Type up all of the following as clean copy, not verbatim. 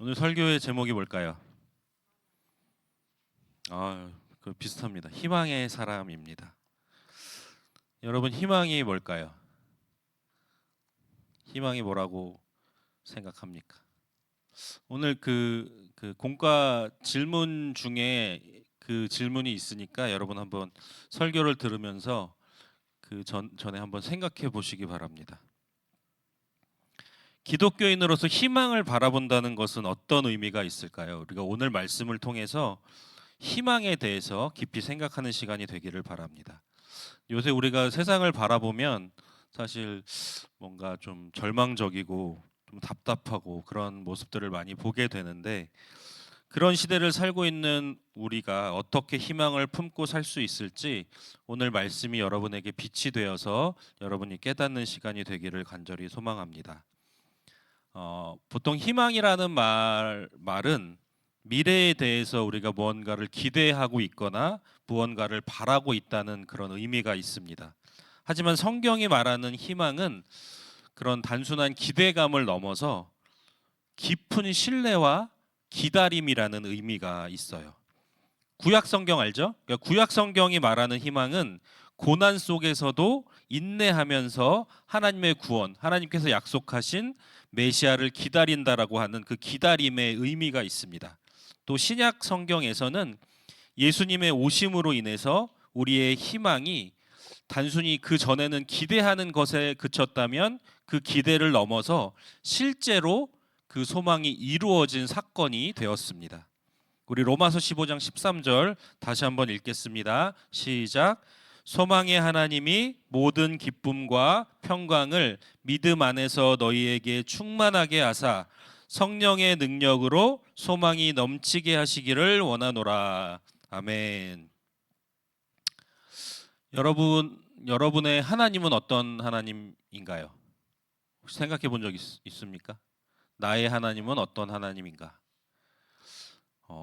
오늘 설교의 제목이 뭘까요? 비슷합니다. 희망의 사람입니다. 여러분, 희망이 뭘까요? 희망이 뭐라고 생각합니까? 오늘 그 공과 질문 중에 그 질문이 있으니까 여러분 한번 설교를 들으면서 전에 한번 생각해 보시기 바랍니다. 기독교인으로서 희망을 바라본다는 것은 어떤 의미가 있을까요? 우리가 오늘 말씀을 통해서 희망에 대해서 깊이 생각하는 시간이 되기를 바랍니다. 요새 우리가 세상을 바라보면 사실 뭔가 좀 절망적이고 좀 답답하고 그런 모습들을 많이 보게 되는데, 그런 시대를 살고 있는 우리가 어떻게 희망을 품고 살 수 있을지 오늘 말씀이 여러분에게 빛이 되어서 여러분이 깨닫는 시간이 되기를 간절히 소망합니다. 보통 희망이라는 말은 미래에 대해서 우리가 무언가를 기대하고 있거나 무언가를 바라고 있다는 그런 의미가 있습니다. 하지만 성경이 말하는 희망은 그런 단순한 기대감을 넘어서 깊은 신뢰와 기다림이라는 의미가 있어요. 구약 성경 알죠? 그러니까 구약 성경이 말하는 희망은 고난 속에서도 인내하면서 하나님의 구원, 하나님께서 약속하신 메시아를 기다린다라고 하는 그 기다림의 의미가 있습니다. 또 신약 성경에서는 예수님의 오심으로 인해서 우리의 희망이 단순히 그 전에는 기대하는 것에 그쳤다면 그 기대를 넘어서 실제로 그 소망이 이루어진 사건이 되었습니다. 우리 로마서 15장 13절 다시 한번 읽겠습니다. 시작. 소망의 하나님이 모든 기쁨과 평강을 믿음 안에서 너희에게 충만하게 하사 성령의 능력으로 소망이 넘치게 하시기를 원하노라. 아멘. 여러분의 하나님은 어떤 하나님인가요? 혹시 생각해 본 적 있습니까? 나의 하나님은 어떤 하나님인가?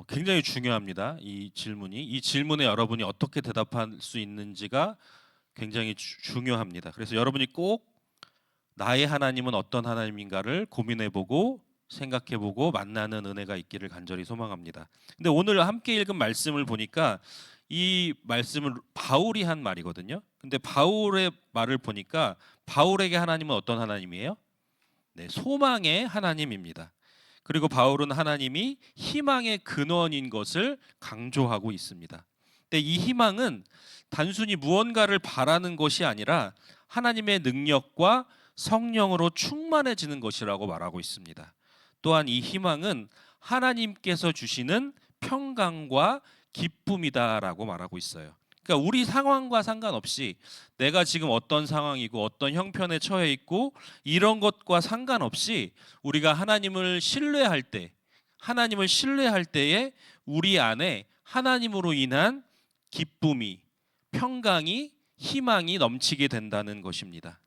굉장히 중요합니다. 이 질문에 여러분이 어떻게 대답할 수 있는지가 굉장히 중요합니다. 그래서 여러분이 꼭 나의 하나님은 어떤 하나님인가를 고민해보고 생각해보고 만나는 은혜가 있기를 간절히 소망합니다. 근데 오늘 함께 읽은 말씀을 보니까 이 말씀을 바울이 한 말이거든요. 근데 바울의 말을 보니까 바울에게 하나님은 어떤 하나님이에요? 네, 소망의 하나님입니다. 그리고 바울은 하나님이 희망의 근원인 것을 강조하고 있습니다. 근데 이 희망은 단순히 무언가를 바라는 것이 아니라 하나님의 능력과 성령으로 충만해지는 것이라고 말하고 있습니다. 또한 이 희망은 하나님께서 주시는 평강과 기쁨이다라고 말하고 있어요. 그러니까 우리 상황과 상관없이 내가 지금 어떤 상황이고 어떤 형편에 처해 있고 이런 것과 상관없이 우리가 하나님을 신뢰할 때에 우리 안에 하나님으로 인한 기쁨이, 평강이, 희망이 넘치게 된다는 것입니다.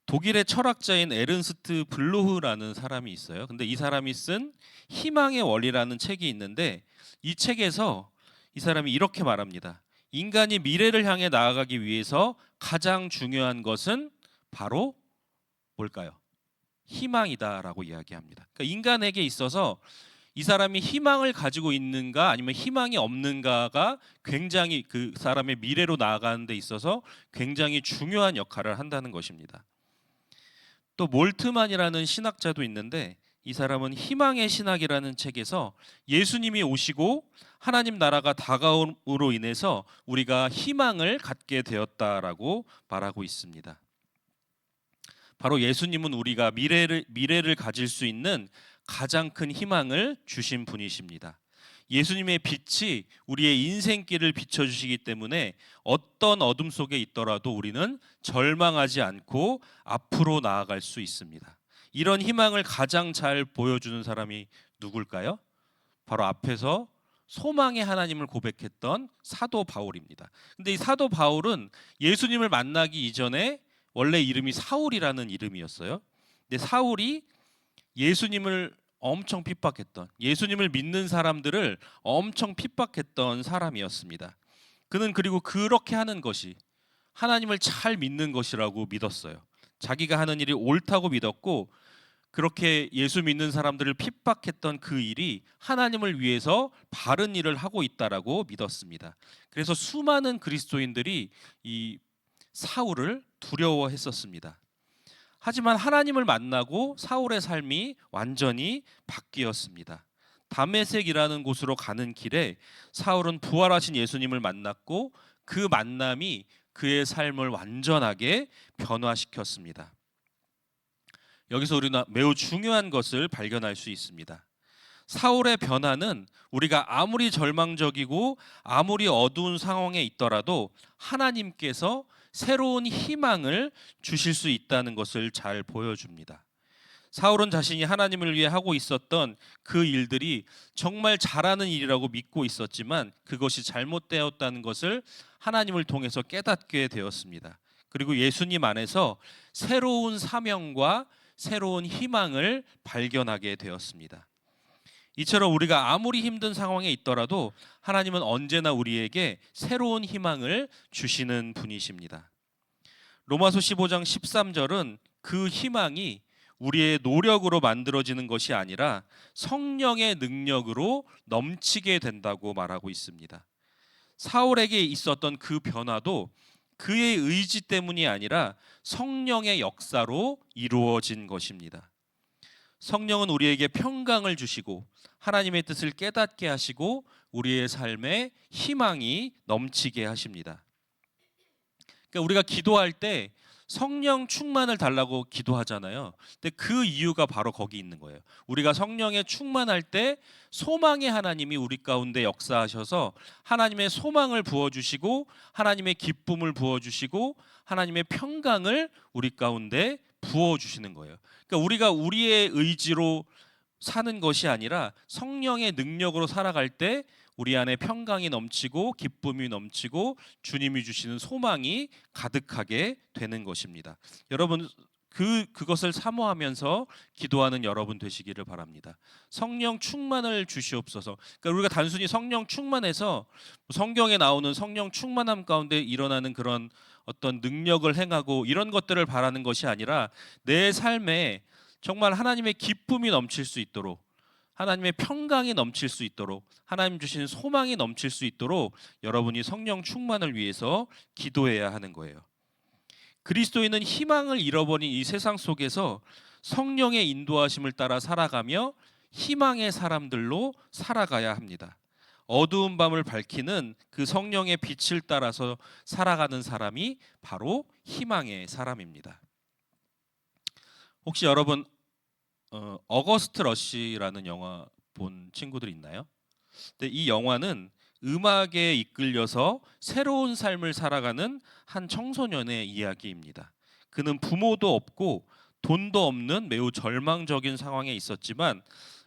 독일의 철학자인 에른스트 블로흐라는 사람이 있어요. 근데 이 사람이 쓴 희망의 원리라는 책이 있는데 이 책에서 이 사람이 이렇게 말합니다. 인간이 미래를 향해 나아가기 위해서 가장 중요한 것은 바로 뭘까요? 희망이다라고 이야기합니다. 그러니까 인간에게 있어서 이 사람이 희망을 가지고 있는가 아니면 희망이 없는가가 굉장히 그 사람의 미래로 나아가는 데 있어서 굉장히 중요한 역할을 한다는 것입니다. 또 몰트만이라는 신학자도 있는데 이 사람은 희망의 신학이라는 책에서 예수님이 오시고 하나님 나라가 다가옴으로 인해서 우리가 희망을 갖게 되었다라고 말하고 있습니다. 바로 예수님은 우리가 미래를 가질 수 있는 가장 큰 희망을 주신 분이십니다. 예수님의 빛이 우리의 인생길을 비춰주시기 때문에 어떤 어둠 속에 있더라도 우리는 절망하지 않고 앞으로 나아갈 수 있습니다. 이런 희망을 가장 잘 보여주는 사람이 누굴까요? 바로 앞에서 소망의 하나님을 고백했던 사도 바울입니다. 근데 이 사도 바울은 예수님을 만나기 이전에 원래 이름이 사울이라는 이름이었어요. 근데 사울이 예수님을 엄청 핍박했던, 예수님을 믿는 사람들을 엄청 핍박했던 사람이었습니다. 그는 그리고 그렇게 하는 것이 하나님을 잘 믿는 것이라고 믿었어요. 자기가 하는 일이 옳다고 믿었고 그렇게 예수 믿는 사람들을 핍박했던 그 일이 하나님을 위해서 바른 일을 하고 있다라고 믿었습니다. 그래서 수많은 그리스도인들이 이 사울을 두려워했었습니다. 하지만 하나님을 만나고 사울의 삶이 완전히 바뀌었습니다. 다메섹이라는 곳으로 가는 길에 사울은 부활하신 예수님을 만났고 그 만남이 그의 삶을 완전하게 변화시켰습니다. 여기서 우리는 매우 중요한 것을 발견할 수 있습니다. 사울의 변화는 우리가 아무리 절망적이고 아무리 어두운 상황에 있더라도 하나님께서 새로운 희망을 주실 수 있다는 것을 잘 보여줍니다. 사울은 자신이 하나님을 위해 하고 있었던 그 일들이 정말 잘하는 일이라고 믿고 있었지만 그것이 잘못되었다는 것을 하나님을 통해서 깨닫게 되었습니다. 그리고 예수님 안에서 새로운 사명과 새로운 희망을 발견하게 되었습니다. 이처럼 우리가 아무리 힘든 상황에 있더라도 하나님은 언제나 우리에게 새로운 희망을 주시는 분이십니다. 로마서 15장 13절은 그 희망이 우리의 노력으로 만들어지는 것이 아니라 성령의 능력으로 넘치게 된다고 말하고 있습니다. 사울에게 있었던 그 변화도 그의 의지 때문이 아니라 성령의 역사로 이루어진 것입니다. 성령은 우리에게 평강을 주시고 하나님의 뜻을 깨닫게 하시고 우리의 삶에 희망이 넘치게 하십니다. 그러니까 우리가 기도할 때 성령 충만을 달라고 기도하잖아요. 근데 그 이유가 바로 거기 있는 거예요. 우리가 성령에 충만할 때 소망의 하나님이 우리 가운데 역사하셔서 하나님의 소망을 부어주시고 하나님의 기쁨을 부어주시고 하나님의 평강을 우리 가운데 부어주시는 거예요. 그러니까 우리가 우리의 의지로 사는 것이 아니라 성령의 능력으로 살아갈 때 우리 안에 평강이 넘치고 기쁨이 넘치고 주님이 주시는 소망이 가득하게 되는 것입니다. 여러분 그것을 사모하면서 기도하는 여러분 되시기를 바랍니다. 성령 충만을 주시옵소서. 그러니까 우리가 단순히 성령 충만해서 성경에 나오는 성령 충만함 가운데 일어나는 그런 어떤 능력을 행하고 이런 것들을 바라는 것이 아니라 내 삶에 정말 하나님의 기쁨이 넘칠 수 있도록 하나님의 평강이 넘칠 수 있도록 하나님 주시는 소망이 넘칠 수 있도록 여러분이 성령 충만을 위해서 기도해야 하는 거예요. 그리스도인은 희망을 잃어버린 이 세상 속에서 성령의 인도하심을 따라 살아가며 희망의 사람들로 살아가야 합니다. 어두운 밤을 밝히는 그 성령의 빛을 따라서 살아가는 사람이 바로 희망의 사람입니다. 혹시 여러분 어거스트 러시라는 영화 본 친구들 있나요? 근데 이 영화는 음악에 이끌려서 새로운 삶을 살아가는 한 청소년의 이야기입니다. 그는 부모도 없고 돈도 없는 매우 절망적인 상황에 있었지만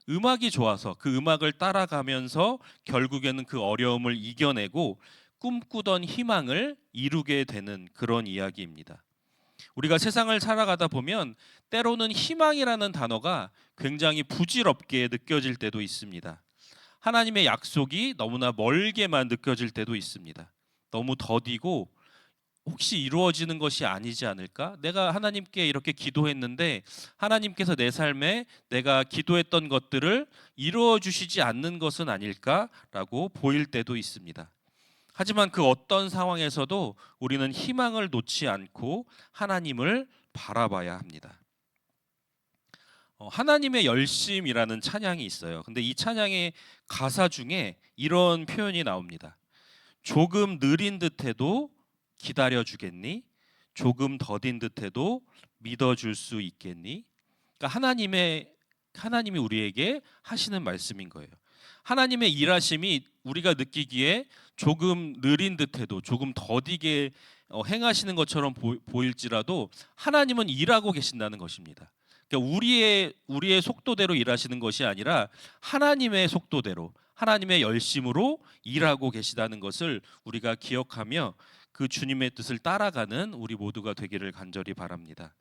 음악이 좋아서 그 음악을 따라가면서 결국에는 그 어려움을 이겨내고 꿈꾸던 희망을 이루게 되는 그런 이야기입니다. 우리가 세상을 살아가다 보면 때로는 희망이라는 단어가 굉장히 부질없게 느껴질 때도 있습니다. 하나님의 약속이 너무나 멀게만 느껴질 때도 있습니다. 너무 더디고 혹시 이루어지는 것이 아니지 않을까? 내가 하나님께 이렇게 기도했는데 하나님께서 내 삶에 내가 기도했던 것들을 이루어 주시지 않는 것은 아닐까라고 보일 때도 있습니다. 하지만 그 어떤 상황에서도 우리는 희망을 놓지 않고 하나님을 바라봐야 합니다. 하나님의 열심이라는 찬양이 있어요. 근데 이 찬양의 가사 중에 이런 표현이 나옵니다. 조금 느린 듯해도 기다려주겠니? 조금 더딘 듯해도 믿어줄 수 있겠니? 그러니까 하나님이 우리에게 하시는 말씀인 거예요. 하나님의 일하심이 우리가 느끼기에 조금 느린 듯해도 조금 더디게 행하시는 것처럼 보일지라도 하나님은 일하고 계신다는 것입니다. 그러니까 우리의 속도대로 일하시는 것이 아니라 하나님의 속도대로 하나님의 열심으로 일하고 계시다는 것을 우리가 기억하며 그 주님의 뜻을 따라가는 우리 모두가 되기를 간절히 바랍니다.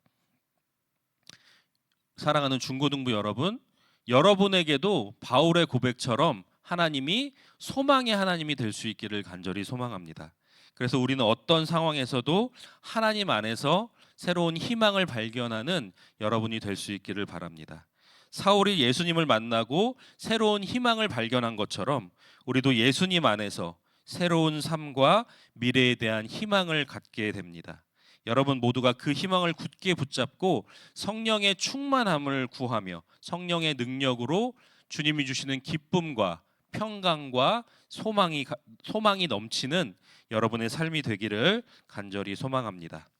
사랑하는 중고등부 여러분, 여러분에게도 바울의 고백처럼 하나님이 소망의 하나님이 될 수 있기를 간절히 소망합니다. 그래서 우리는 어떤 상황에서도 하나님 안에서 새로운 희망을 발견하는 여러분이 될 수 있기를 바랍니다. 사울이 예수님을 만나고 새로운 희망을 발견한 것처럼 우리도 예수님 안에서 새로운 삶과 미래에 대한 희망을 갖게 됩니다. 여러분 모두가 그 희망을 굳게 붙잡고 성령의 충만함을 구하며 성령의 능력으로 주님이 주시는 기쁨과 평강과 소망이 넘치는 여러분의 삶이 되기를 간절히 소망합니다.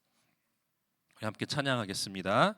우리 함께 찬양하겠습니다.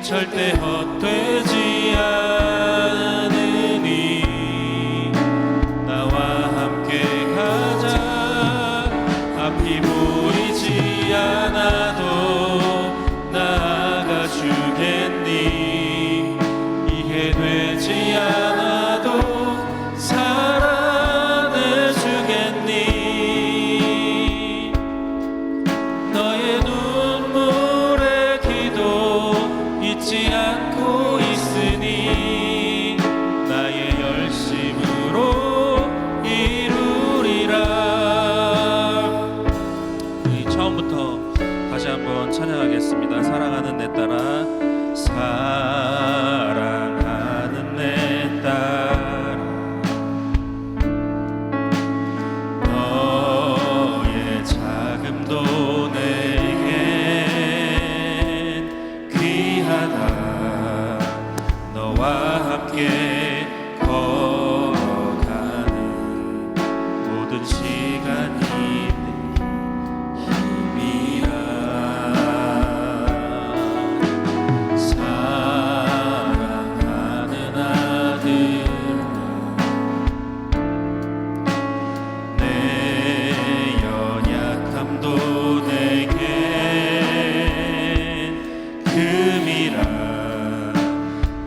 절대 헛되지 않으니 나와 함께 가자. 앞이 보이지 않아도 나아가 주겠니. 이해되지 않아도 사랑해 주겠니. 너의 눈물의 기도 잊지 않고 있으니 나의 열심으로 이루리라. 우리 처음부터 다시 한번 찬양하겠습니다. 사랑하는 내 딸아, 사랑하는 내 딸아, 너의 자금도 내겐 귀하다. 너와 함께 걸어가는 모든 시간이 내 힘이라. 사랑하는 아들아, 내 연약함도 내겐 금이라.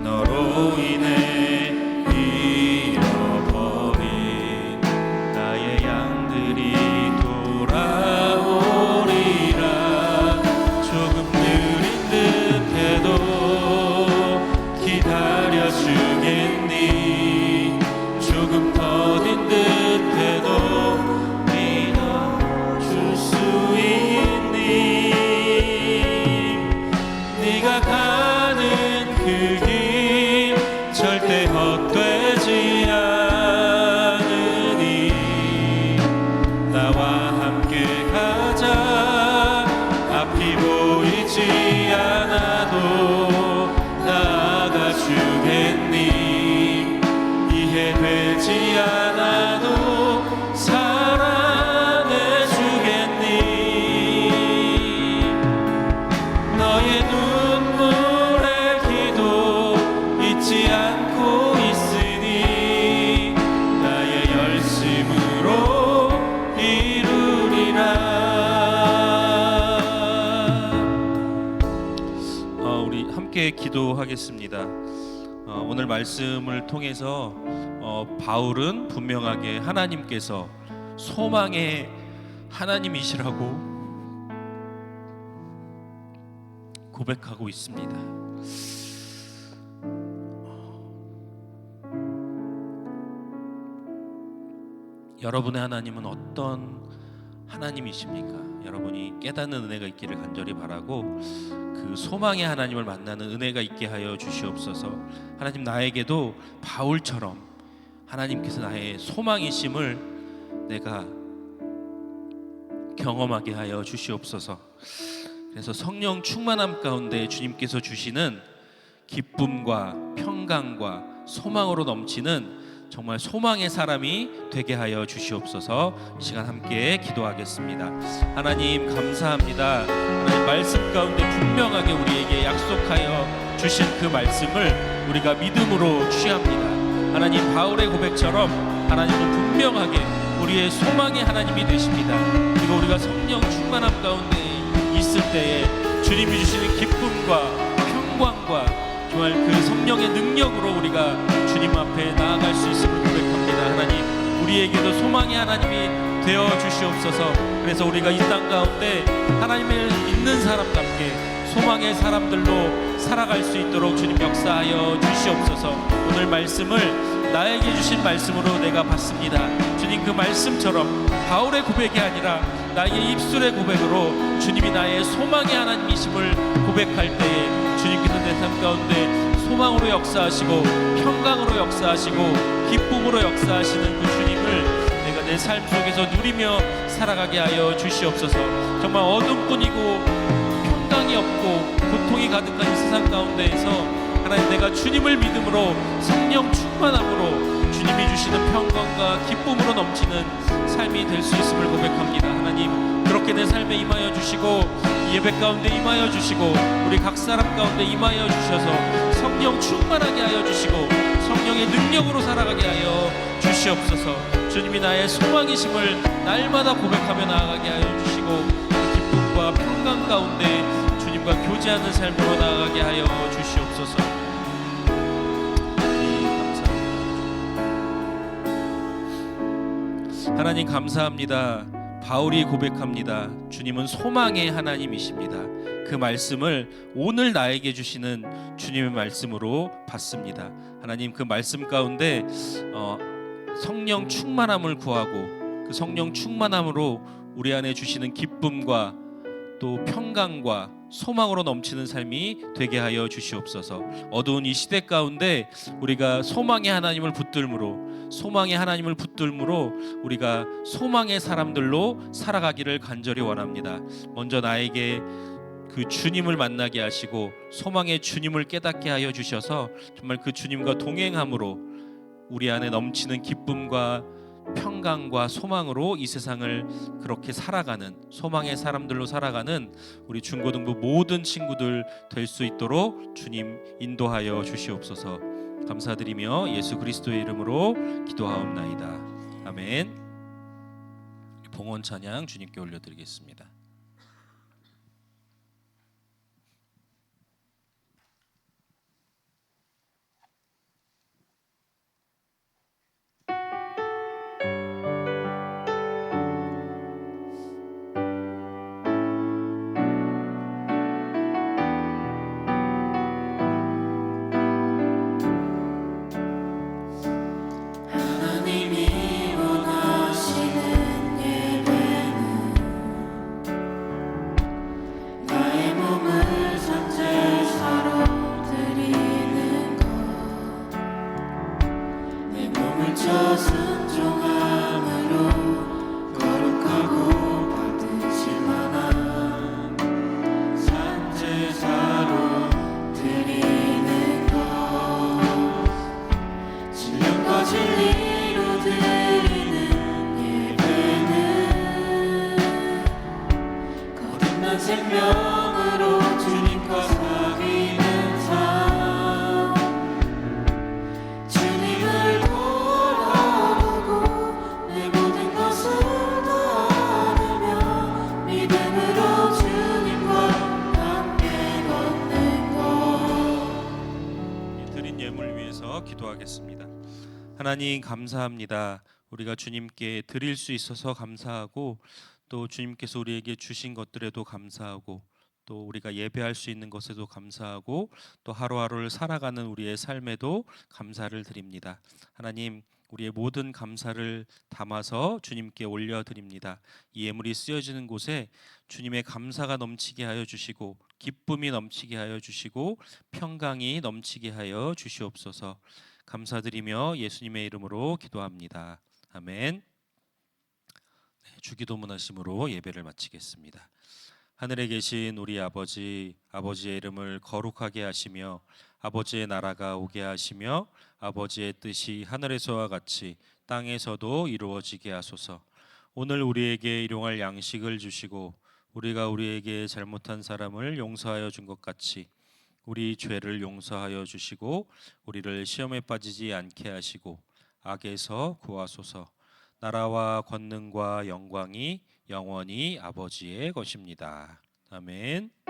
너로 인해 잃어버린 나의 양들이 함께 기도하겠습니다. 오늘 말씀을 통해서 바울은 분명하게 하나님께서 소망의 하나님이시라고 고백하고 있습니다. 여러분의 하나님은 어떤 하나님이십니까? 여러분이 깨닫는 은혜가 있기를 간절히 바라고 그 소망의 하나님을 만나는 은혜가 있게 하여 주시옵소서. 하나님, 나에게도 바울처럼 하나님께서 나의 소망이심을 내가 경험하게 하여 주시옵소서. 그래서 성령 충만함 가운데 주님께서 주시는 기쁨과 평강과 소망으로 넘치는 정말 소망의 사람이 되게 하여 주시옵소서. 이 시간 함께 기도하겠습니다. 하나님 감사합니다. 하나님 말씀 가운데 분명하게 우리에게 약속하여 주신 그 말씀을 우리가 믿음으로 취합니다. 하나님, 바울의 고백처럼 하나님은 분명하게 우리의 소망의 하나님이 되십니다. 그리고 우리가 성령 충만함 가운데 있을 때에 주님이 주시는 기쁨과 평강과 정말 그 성령의 능력으로 우리가 주님 앞에 나아갈 수 있음을 고백합니다. 하나님, 우리에게도 소망의 하나님이 되어 주시옵소서. 그래서 우리가 이 땅 가운데 하나님을 믿는 사람답게 소망의 사람들로 살아갈 수 있도록 주님 역사하여 주시옵소서. 오늘 말씀을 나에게 주신 말씀으로 내가 받습니다. 주님, 그 말씀처럼 바울의 고백이 아니라 나의 입술의 고백으로 주님이 나의 소망의 하나님이심을 고백할 때에 주님께서 내 삶 가운데 소망으로 역사하시고 평강으로 역사하시고 기쁨으로 역사하시는 그 주님을 내가 내 삶 속에서 누리며 살아가게 하여 주시옵소서. 정말 어둠뿐이고 평강이 없고 고통이 가득한 이 세상 가운데에서 하나님, 내가 주님을 믿음으로 성령 충만함으로 주님이 주시는 평강과 기쁨으로 넘치는 삶이 될 수 있음을 고백합니다. 하나님, 그렇게 내 삶에 임하여 주시고 예배 가운데 임하여 주시고 우리 각 사람 가운데 임하여 주셔서 성령 충만하게 하여 주시고 성령의 능력으로 살아가게 하여 주시옵소서. 주님이 나의 소망이심을 날마다 고백하며 나아가게 하여 주시고 기쁨과 평강 가운데 주님과 교제하는 삶으로 나아가게 하여 주시옵소서. 하나님 감사합니다. 바울이 고백합니다. 주님은 소망의 하나님이십니다. 그 말씀을 오늘 나에게 주시는 주님의 말씀으로 받습니다. 하나님, 그 말씀 가운데 성령 충만함을 구하고 그 성령 충만함으로 우리 안에 주시는 기쁨과 또 평강과 소망으로 넘치는 삶이 되게 하여 주시옵소서. 어두운 이 시대 가운데 우리가 소망의 하나님을 붙들므로 우리가 소망의 사람들로 살아가기를 간절히 원합니다. 먼저 나에게 그 주님을 만나게 하시고 소망의 주님을 깨닫게 하여 주셔서 정말 그 주님과 동행함으로 우리 안에 넘치는 기쁨과 평강과 소망으로 이 세상을 그렇게 살아가는 소망의 사람들로 살아가는 우리 중고등부 모든 친구들 될 수 있도록 주님 인도하여 주시옵소서. 감사드리며 예수 그리스도의 이름으로 기도하옵나이다. 아멘. 봉헌 찬양 주님께 올려드리겠습니다. 하나님 감사합니다. 우리가 주님께 드릴 수 있어서 감사하고 또 주님께서 우리에게 주신 것들에도 감사하고 또 우리가 예배할 수 있는 것에도 감사하고 또 하루하루를 살아가는 우리의 삶에도 감사를 드립니다. 하나님 우리의 모든 감사를 담아서 주님께 올려드립니다. 이 예물이 쓰여지는 곳에 주님의 감사가 넘치게 하여 주시고 기쁨이 넘치게 하여 주시고 평강이 넘치게 하여 주시옵소서. 감사드리며 예수님의 이름으로 기도합니다. 아멘. 주기도문 하심으로 예배를 마치겠습니다. 하늘에 계신 우리 아버지, 아버지의 이름을 거룩하게 하시며 아버지의 나라가 오게 하시며 아버지의 뜻이 하늘에서와 같이 땅에서도 이루어지게 하소서. 오늘 우리에게 일용할 양식을 주시고 우리가 우리에게 잘못한 사람을 용서하여 준 것 같이 우리 죄를 용서하여 주시고 우리를 시험에 빠지지 않게 하시고 악에서 구하소서. 나라와 권능과 영광이 영원히 아버지의 것입니다. 아멘.